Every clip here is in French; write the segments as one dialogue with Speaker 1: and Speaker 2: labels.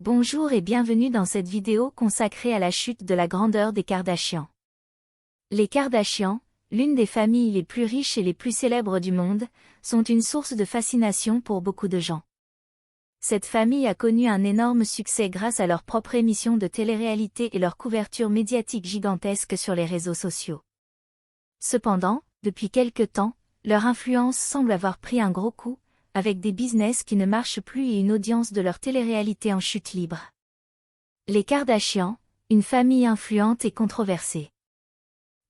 Speaker 1: Bonjour et bienvenue dans cette vidéo consacrée à la chute de la grandeur des Kardashians. Les Kardashians, l'une des familles les plus riches et les plus célèbres du monde, sont une source de fascination pour beaucoup de gens. Cette famille a connu un énorme succès grâce à leur propre émission de télé-réalité et leur couverture médiatique gigantesque sur les réseaux sociaux. Cependant, depuis quelque temps, leur influence semble avoir pris un gros coup, avec des business qui ne marchent plus et une audience de leur télé-réalité en chute libre. Les Kardashians, une famille influente et controversée.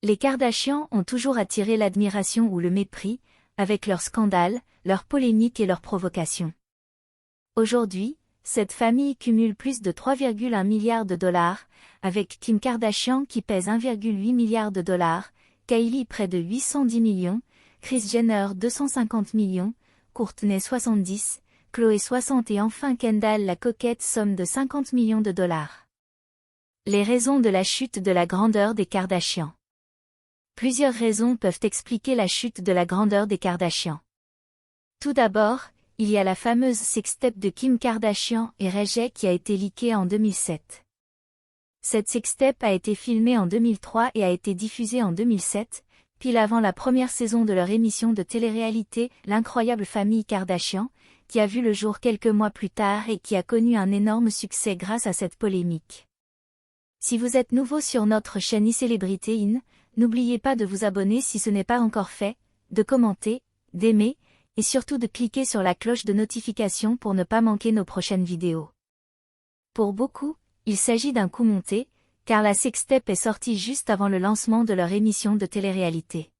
Speaker 1: Les Kardashians ont toujours attiré l'admiration ou le mépris, avec leurs scandales, leurs polémiques et leurs provocations. Aujourd'hui, cette famille cumule plus de 3,1 milliards de dollars, avec Kim Kardashian qui pèse 1,8 milliard de dollars, Kylie près de 810 millions, Kris Jenner 250 millions, Kourtney 70, Khloé 60 et enfin Kendall la coquette somme de 50 millions de dollars. Les raisons de la chute de la grandeur des Kardashians. Plusieurs raisons peuvent expliquer la chute de la grandeur des Kardashians. Tout d'abord, il y a la fameuse sextape de Kim Kardashian et Ray J qui a été leakée en 2007. Cette sextape a été filmée en 2003 et a été diffusée en 2007, pile avant la première saison de leur émission de télé-réalité L'incroyable famille Kardashian, qui a vu le jour quelques mois plus tard et qui a connu un énorme succès grâce à cette polémique. Si vous êtes nouveau sur notre chaîne iCélébrité In, n'oubliez pas de vous abonner si ce n'est pas encore fait, de commenter, d'aimer, et surtout de cliquer sur la cloche de notification pour ne pas manquer nos prochaines vidéos. Pour beaucoup, il s'agit d'un coup monté, car la sextape est sortie juste avant le lancement de leur émission de télé-réalité.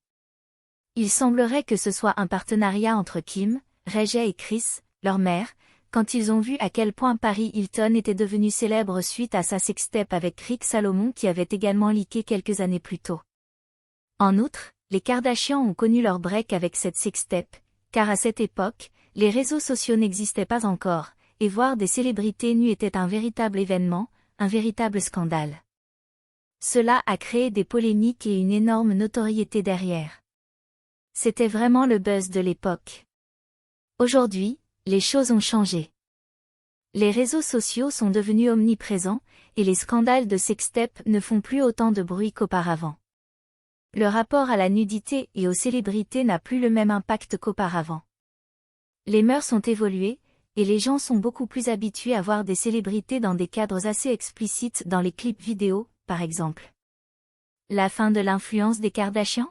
Speaker 1: Il semblerait que ce soit un partenariat entre Kim, Ray J et Kris, leur mère, quand ils ont vu à quel point Paris Hilton était devenu célèbre suite à sa sextape avec Rick Salomon qui avait également leaké quelques années plus tôt. En outre, les Kardashians ont connu leur break avec cette sextape, car à cette époque, les réseaux sociaux n'existaient pas encore, et voir des célébrités nues était un véritable événement, un véritable scandale. Cela a créé des polémiques et une énorme notoriété derrière. C'était vraiment le buzz de l'époque. Aujourd'hui, les choses ont changé. Les réseaux sociaux sont devenus omniprésents, et les scandales de sextape ne font plus autant de bruit qu'auparavant. Le rapport à la nudité et aux célébrités n'a plus le même impact qu'auparavant. Les mœurs ont évolué, et les gens sont beaucoup plus habitués à voir des célébrités dans des cadres assez explicites dans les clips vidéo, par exemple. La fin de l'influence des Kardashians?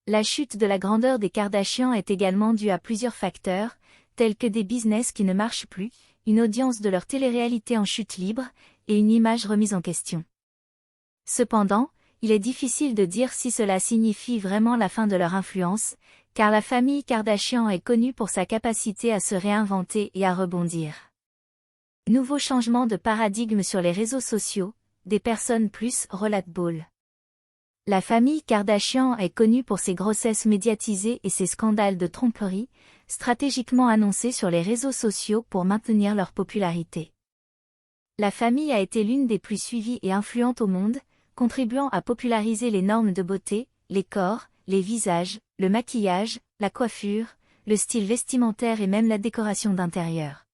Speaker 1: La chute de la grandeur des Kardashians est également due à plusieurs facteurs, tels que des business qui ne marchent plus, une audience de leur télé-réalité en chute libre, et une image remise en question. Cependant, il est difficile de dire si cela signifie vraiment la fin de leur influence, car la famille Kardashian est connue pour sa capacité à se réinventer et à rebondir. Nouveau changement de paradigme sur les réseaux sociaux, des personnes plus relatable. La famille Kardashian est connue pour ses grossesses médiatisées et ses scandales de tromperie, stratégiquement annoncés sur les réseaux sociaux pour maintenir leur popularité. La famille a été l'une des plus suivies et influentes au monde, contribuant à populariser les normes de beauté, les corps, les visages, le maquillage, la coiffure, le style vestimentaire et même la décoration d'intérieur.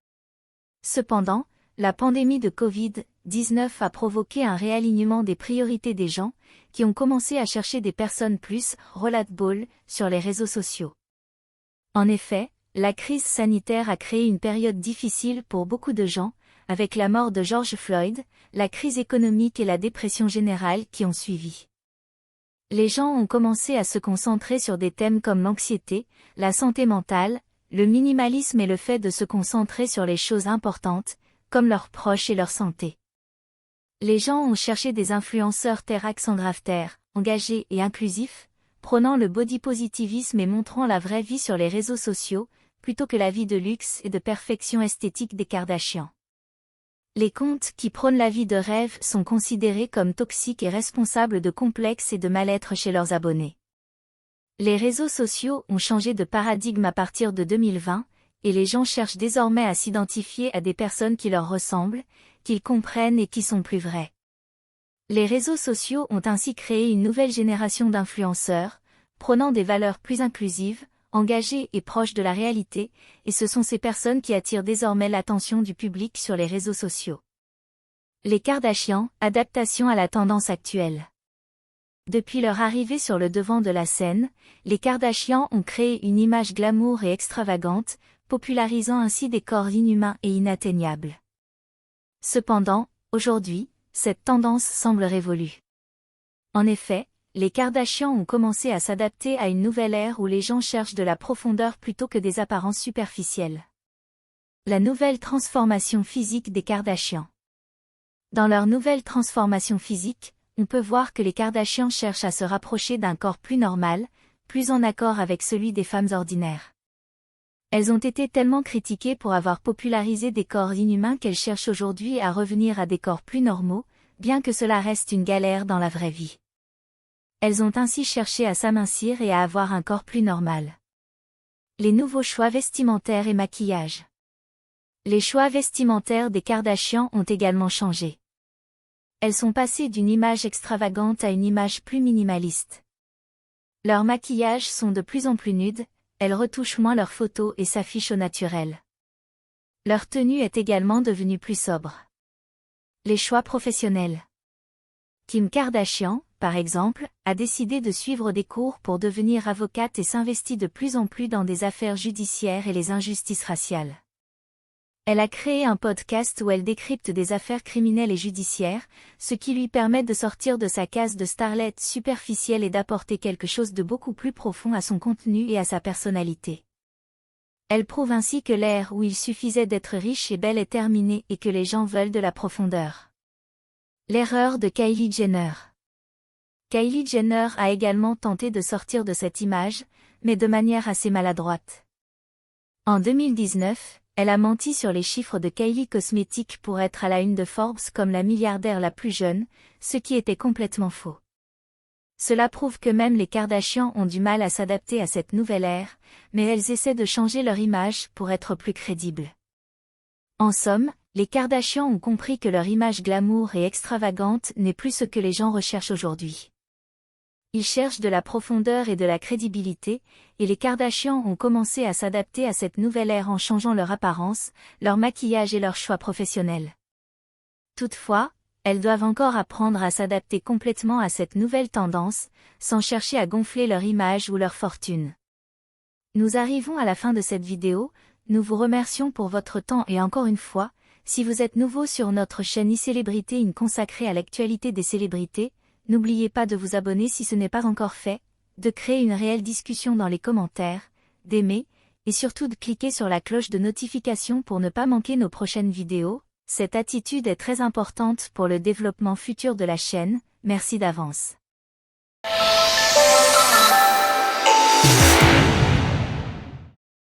Speaker 1: Cependant, la pandémie de Covid-19 a provoqué un réalignement des priorités des gens, qui ont commencé à chercher des personnes plus relatable sur les réseaux sociaux. En effet, la crise sanitaire a créé une période difficile pour beaucoup de gens, avec la mort de George Floyd, la crise économique et la dépression générale qui ont suivi. Les gens ont commencé à se concentrer sur des thèmes comme l'anxiété, la santé mentale, le minimalisme et le fait de se concentrer sur les choses importantes, comme leurs proches et leur santé. Les gens ont cherché des influenceurs terre engagés et inclusifs, prônant le body positivisme et montrant la vraie vie sur les réseaux sociaux, plutôt que la vie de luxe et de perfection esthétique des Kardashians. Les comptes qui prônent la vie de rêve sont considérés comme toxiques et responsables de complexes et de mal-être chez leurs abonnés. Les réseaux sociaux ont changé de paradigme à partir de 2020, et les gens cherchent désormais à s'identifier à des personnes qui leur ressemblent, qu'ils comprennent et qui sont plus vraies. Les réseaux sociaux ont ainsi créé une nouvelle génération d'influenceurs, prônant des valeurs plus inclusives, engagées et proches de la réalité, et ce sont ces personnes qui attirent désormais l'attention du public sur les réseaux sociaux. Les Kardashians, adaptation à la tendance actuelle. Depuis leur arrivée sur le devant de la scène, les Kardashians ont créé une image glamour et extravagante, popularisant ainsi des corps inhumains et inatteignables. Cependant, aujourd'hui, cette tendance semble révolue. En effet, les Kardashians ont commencé à s'adapter à une nouvelle ère où les gens cherchent de la profondeur plutôt que des apparences superficielles. La nouvelle transformation physique des Kardashians. Dans leur nouvelle transformation physique, on peut voir que les Kardashians cherchent à se rapprocher d'un corps plus normal, plus en accord avec celui des femmes ordinaires. Elles ont été tellement critiquées pour avoir popularisé des corps inhumains qu'elles cherchent aujourd'hui à revenir à des corps plus normaux, bien que cela reste une galère dans la vraie vie. Elles ont ainsi cherché à s'amincir et à avoir un corps plus normal. Les nouveaux choix vestimentaires et maquillage. Les choix vestimentaires des Kardashians ont également changé. Elles sont passées d'une image extravagante à une image plus minimaliste. Leurs maquillages sont de plus en plus nudes, elles retouchent moins leurs photos et s'affichent au naturel. Leur tenue est également devenue plus sobre. Les choix professionnels. Kim Kardashian, par exemple, a décidé de suivre des cours pour devenir avocate et s'investit de plus en plus dans des affaires judiciaires et les injustices raciales. Elle a créé un podcast où elle décrypte des affaires criminelles et judiciaires, ce qui lui permet de sortir de sa case de starlette superficielle et d'apporter quelque chose de beaucoup plus profond à son contenu et à sa personnalité. Elle prouve ainsi que l'ère où il suffisait d'être riche et belle est terminée et que les gens veulent de la profondeur. L'erreur de Kylie Jenner. Kylie Jenner a également tenté de sortir de cette image, mais de manière assez maladroite. En 2019, elle a menti sur les chiffres de Kylie Cosmetics pour être à la une de Forbes comme la milliardaire la plus jeune, ce qui était complètement faux. Cela prouve que même les Kardashians ont du mal à s'adapter à cette nouvelle ère, mais elles essaient de changer leur image pour être plus crédibles. En somme, les Kardashians ont compris que leur image glamour et extravagante n'est plus ce que les gens recherchent aujourd'hui. Ils cherchent de la profondeur et de la crédibilité, et les Kardashians ont commencé à s'adapter à cette nouvelle ère en changeant leur apparence, leur maquillage et leurs choix professionnels. Toutefois, elles doivent encore apprendre à s'adapter complètement à cette nouvelle tendance, sans chercher à gonfler leur image ou leur fortune. Nous arrivons à la fin de cette vidéo, nous vous remercions pour votre temps et encore une fois, si vous êtes nouveau sur notre chaîne iCélébrité consacrée à l'actualité des célébrités, n'oubliez pas de vous abonner si ce n'est pas encore fait, de créer une réelle discussion dans les commentaires, d'aimer, et surtout de cliquer sur la cloche de notification pour ne pas manquer nos prochaines vidéos. Cette attitude est très importante pour le développement futur de la chaîne, merci d'avance.